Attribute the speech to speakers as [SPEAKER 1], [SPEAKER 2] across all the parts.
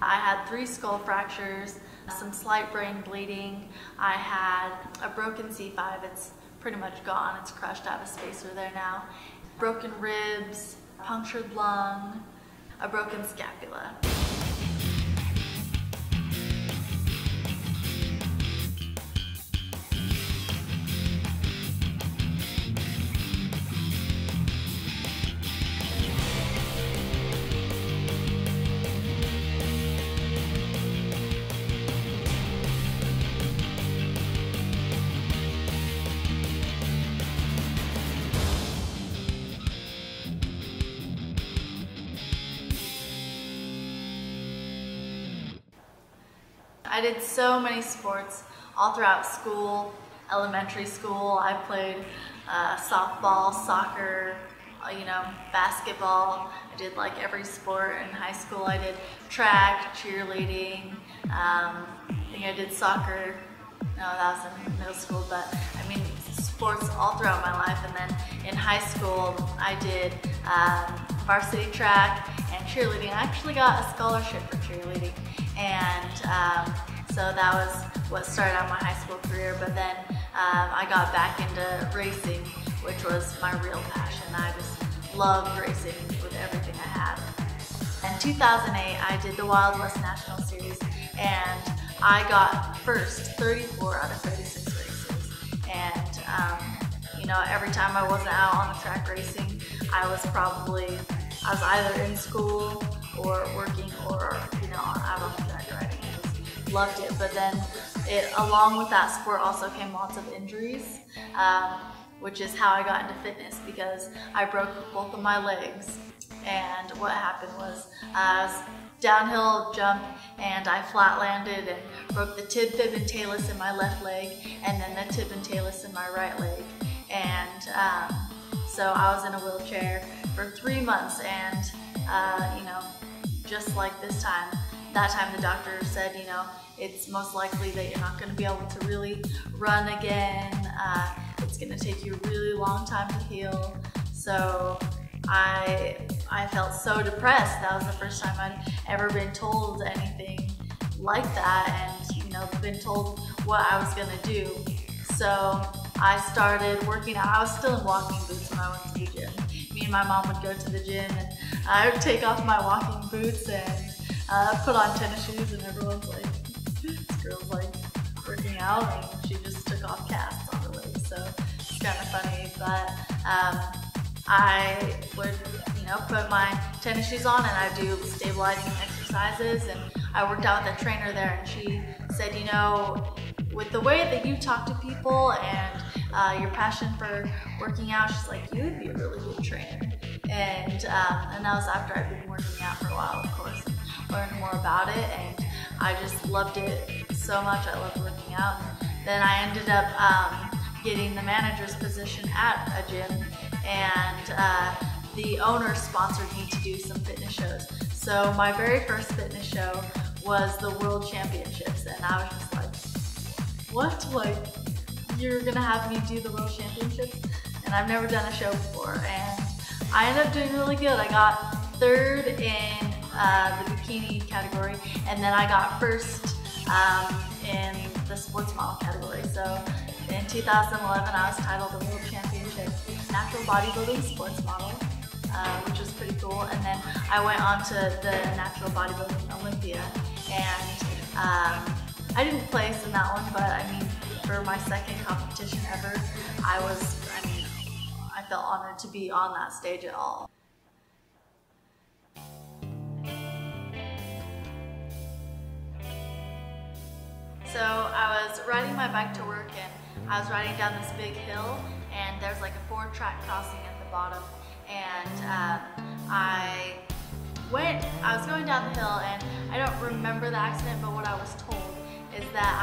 [SPEAKER 1] I had 3 skull fractures, some slight brain bleeding. I had a broken C5. It's pretty much gone. It's crushed. I have a spacer there now. Broken ribs, punctured lung, a broken scapula. I did so many sports all throughout school, elementary school. I played softball, soccer, basketball. I did like every sport in high school. I did track, cheerleading. I think I did soccer. No, that was in middle school, but I mean sports all throughout my life. And then in high school, I did varsity track and cheerleading. I actually got a scholarship for cheerleading. And so that was what started out my high school career, but then I got back into racing, which was my real passion. I just loved racing with everything I had. In 2008, I did the Wild West National Series, and I got first 34 out of 36 races. And every time I wasn't out on the track racing, I was either in school or working or out on the track riding. I just loved it. But then along with that sport also came lots of injuries, which is how I got into fitness, because I broke both of my legs. And what happened was I was downhill jump and I flat landed and broke the tib, fib, and talus in my left leg, and then the tib and talus in my right leg. And so I was in a wheelchair for 3 months, and just like that time the doctor said, it's most likely that you're not going to be able to really run again. It's going to take you a really long time to heal. So I felt so depressed. That was the first time I'd ever been told anything like that, and been told what I was going to do. So I started working out. I was still in walking boots when I went to the gym. Me and my mom would go to the gym, and I would take off my walking boots and put on tennis shoes, and everyone's like, this girl's like working out, and she just took off casts on her legs. So it's kind of funny, but I would put my tennis shoes on and I do stabilizing exercises, and I worked out with a trainer there, and she said, with the way that you talk to people and your passion for working out, she's like, you would be a really good trainer. And that was after I'd been working out for a while, of course, and learned more about it, and I just loved it so much. I loved working out. And then I ended up getting the manager's position at a gym, and the owner sponsored me to do some fitness shows. So my very first fitness show was the World Championships, and I was just like, what? Like, you're gonna have me do the World Championships? And I've never done a show before, and I ended up doing really good. I got third in the bikini category, and then I got first in the sports model category. So in 2011, I was titled the World Championship Natural Bodybuilding Sports Model, which was pretty cool. And then I went on to the Natural Bodybuilding Olympia, and I didn't place in that one, but I mean, for my second competition ever, I felt honored to be on that stage at all. So I was riding my bike to work, and I was riding down this big hill, and there's like a 4-track crossing at the bottom, and I was going down the hill, and I don't remember the accident, but what I was told is that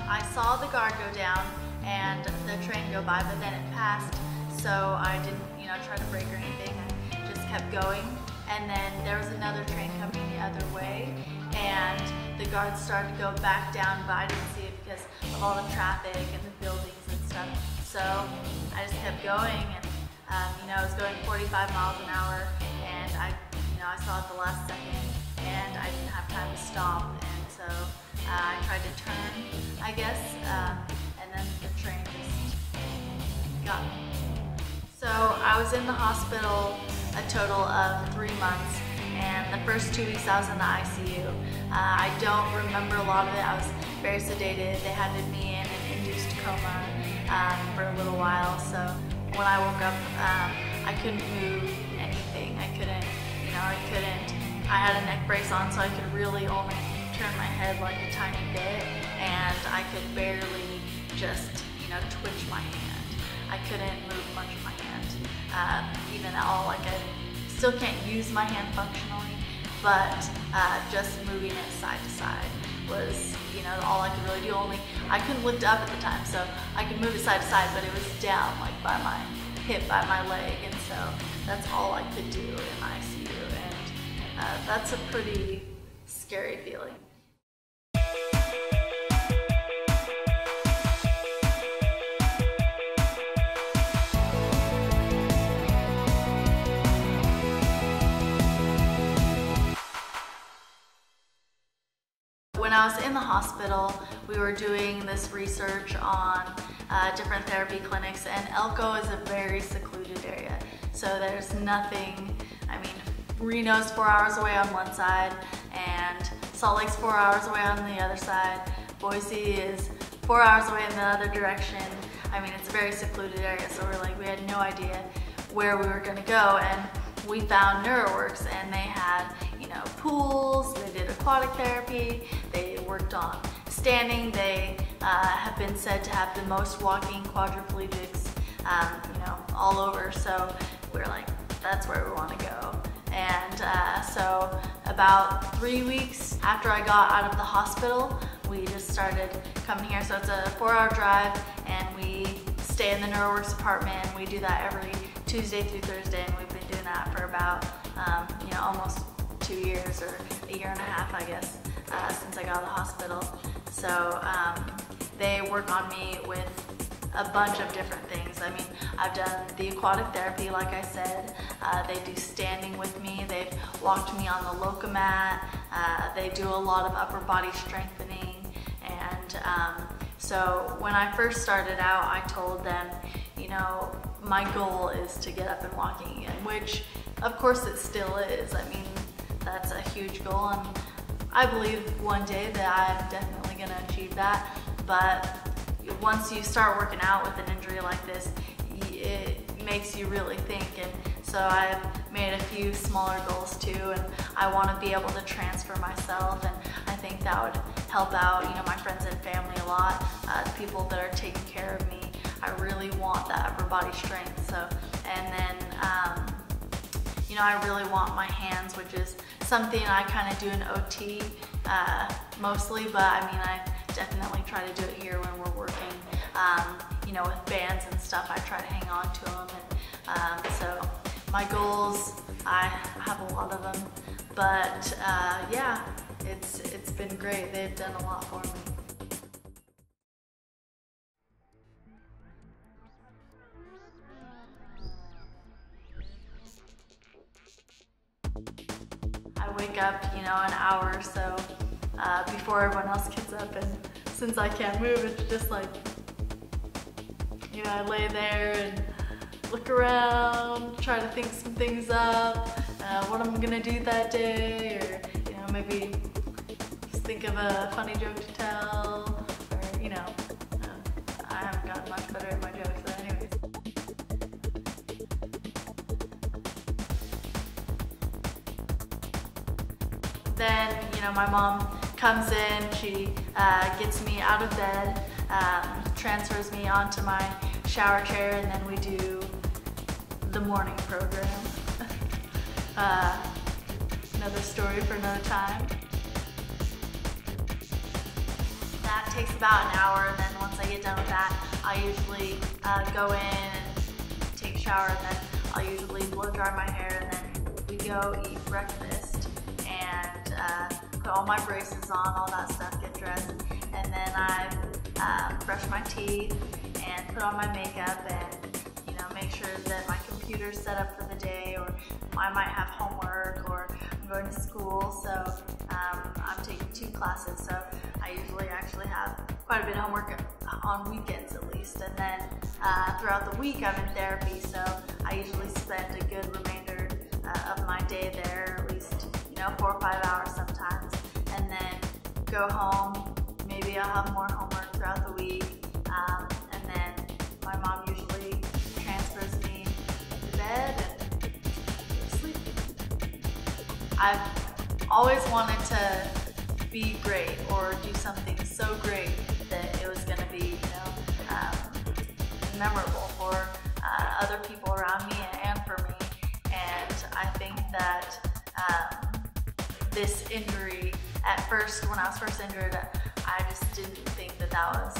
[SPEAKER 1] I saw the guard go down and the train go by, but then it passed, so I didn't try to brake or anything. I just kept going, and then there was another train coming the other way, and the guards started to go back down, but I didn't see it because of all the traffic and the buildings and stuff. So I just kept going, and I was going 45 miles an hour, and I saw it the last second, and I didn't stop, and so I tried to turn, I guess, and then the train just got me. So I was in the hospital a total of 3 months, and the first 2 weeks I was in the ICU. I don't remember a lot of it. I was very sedated. They had me in an induced coma for a little while, so when I woke up, I couldn't move anything. I couldn't, I had a neck brace on, so I could really only turn my head like a tiny bit, and I could barely just, twitch my hand. I couldn't move much of my hand, even at all. Like, I still can't use my hand functionally, but just moving it side to side was, all I could really do. Only I couldn't lift up at the time, so I could move it side to side, but it was down, like by my hip, by my leg, and so that's all I could do in ICU, and that's a pretty scary feeling. When I was in the hospital, we were doing this research on different therapy clinics, and Elko is a very secluded area. So there's nothing, Reno's 4 hours away on one side, and Salt Lake's 4 hours away on the other side. Boise is 4 hours away in the other direction. It's a very secluded area, so we had no idea where we were gonna go, and we found NeuroWorks, and they had, pools, they did aquatic therapy, they worked on standing, they have been said to have the most walking quadriplegics, all over, so we're like, that's where we want to go. And so about 3 weeks after I got out of the hospital, we just started coming here. So it's a 4-hour drive, and we stay in the NeuroWorks apartment, and we do that every Tuesday through Thursday, and we've been doing that for about, almost 2 years, or a year and a half, I guess, since I got out of the hospital. So they work on me with a bunch of different things. I've done the aquatic therapy, like I said. They do standing with me. They've walked me on the Locomat. They do a lot of upper body strengthening. And so when I first started out, I told them, my goal is to get up and walking again, which of course it still is. That's a huge goal, and I believe one day that I'm definitely going to achieve that. But once you start working out with an injury like this, it makes you really think, and so I've made a few smaller goals too, and I want to be able to transfer myself, and I think that would help out, my friends and family a lot, the people that are taking care of me. I really want that upper body strength. So, and then, I really want my hands, which is something I kind of do in OT mostly, but I definitely try to do it here when we're working, with bands and stuff. I try to hang on to them, and so my goals, I have a lot of them, but yeah, it's been great. They've done a lot for me. I wake up, an hour or so before everyone else gets up, and since I can't move, it's just like, I lay there and look around, try to think some things up, what I'm gonna do that day, or maybe just think of a funny joke to tell, or I haven't gotten much better at my jokes, but anyways. Then, my mom comes in, she gets me out of bed, transfers me onto my shower chair, and then we do the morning program. Another story for another time. That takes about an hour, and then once I get done with that, I usually go in and take a shower, and then I'll usually blow dry my hair, and then we go eat breakfast, and put all my braces on, all that stuff, get dressed, and then I brush my teeth and put on my makeup, and make sure that my computer's set up for the day, or I might have homework, or I'm going to school, so I'm taking classes, so I usually actually have quite a bit of homework on weekends at least, and then throughout the week I'm in therapy, so I usually spend a good remainder of my day there, at least 4 or 5 hours sometimes, and then go home. Maybe I'll have more homework throughout the week, and then my mom usually transfers me to bed and go to sleep. I've always wanted to be great or do something so great that it was going to be memorable for other people around me and for me, and I think that this injury, at first, when I was first injured, I just didn't think that was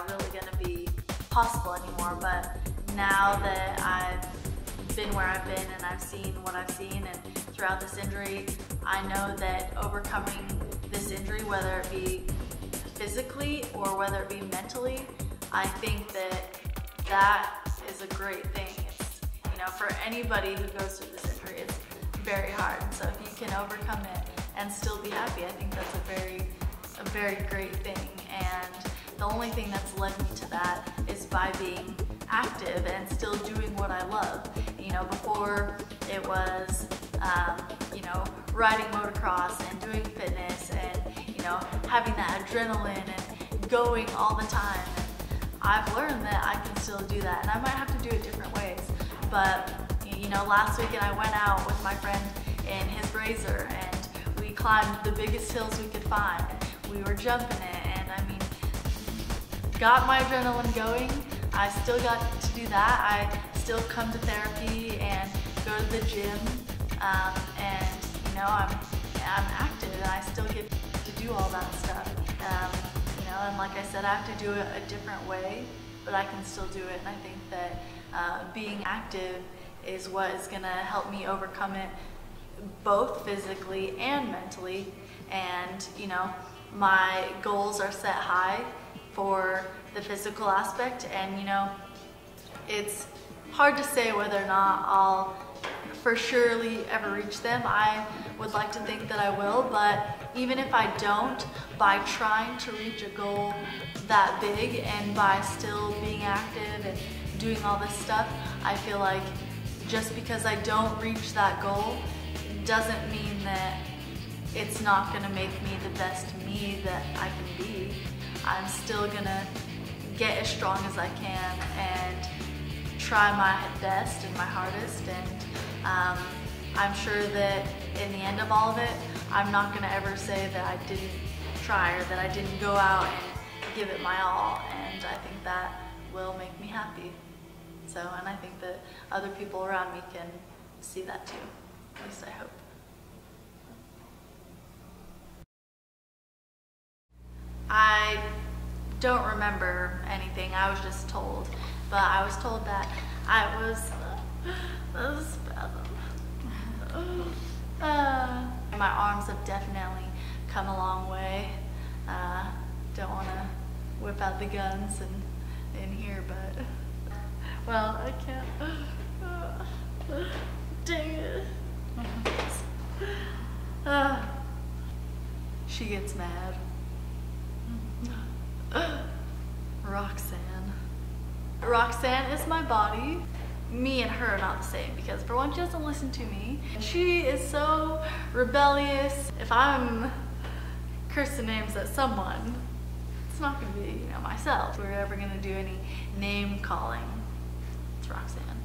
[SPEAKER 1] really going to be possible anymore. But now that I've been where I've been and I've seen what I've seen, and throughout this injury, I know that overcoming this injury, whether it be physically or whether it be mentally, I think that is a great thing. It's, for anybody who goes through this injury, it's very hard. So if you can overcome it and still be happy, I think that's a very great thing. And the only thing that's led me to that is by being active and still doing what I love. Before it was, riding motocross and doing fitness and, having that adrenaline and going all the time. And I've learned that I can still do that, and I might have to do it different ways. But, last weekend I went out with my friend in his Razor, and we climbed the biggest hills we could find. We were jumping it, and got my adrenaline going. I still got to do that. I still come to therapy and go to the gym, and I'm active, and I still get to do all that stuff. And like I said, I have to do it a different way, but I can still do it. And I think that being active is what is going to help me overcome it, both physically and mentally. And my goals are set high for the physical aspect, and it's hard to say whether or not I'll for surely ever reach them. I would like to think that I will, but even if I don't, by trying to reach a goal that big and by still being active and doing all this stuff, I feel like just because I don't reach that goal doesn't mean that it's not gonna make me the best me that I can be. I'm still gonna get as strong as I can and try my best and my hardest, and I'm sure that in the end of all of it, I'm not gonna ever say that I didn't try or that I didn't go out and give it my all, and I think that will make me happy. So, and I think that other people around me can see that too, at least I hope. I don't remember anything. I was just told, but I was told that I was a spasm. My arms have definitely come a long way. Don't want to whip out the guns in here, but well, I can't. Dang it. She gets mad. Roxanne is my body. Me and her are not the same, because for one, she doesn't listen to me. She is so rebellious. If I'm cursing names at someone, it's not gonna be, myself. If we're ever gonna do any name calling, it's Roxanne.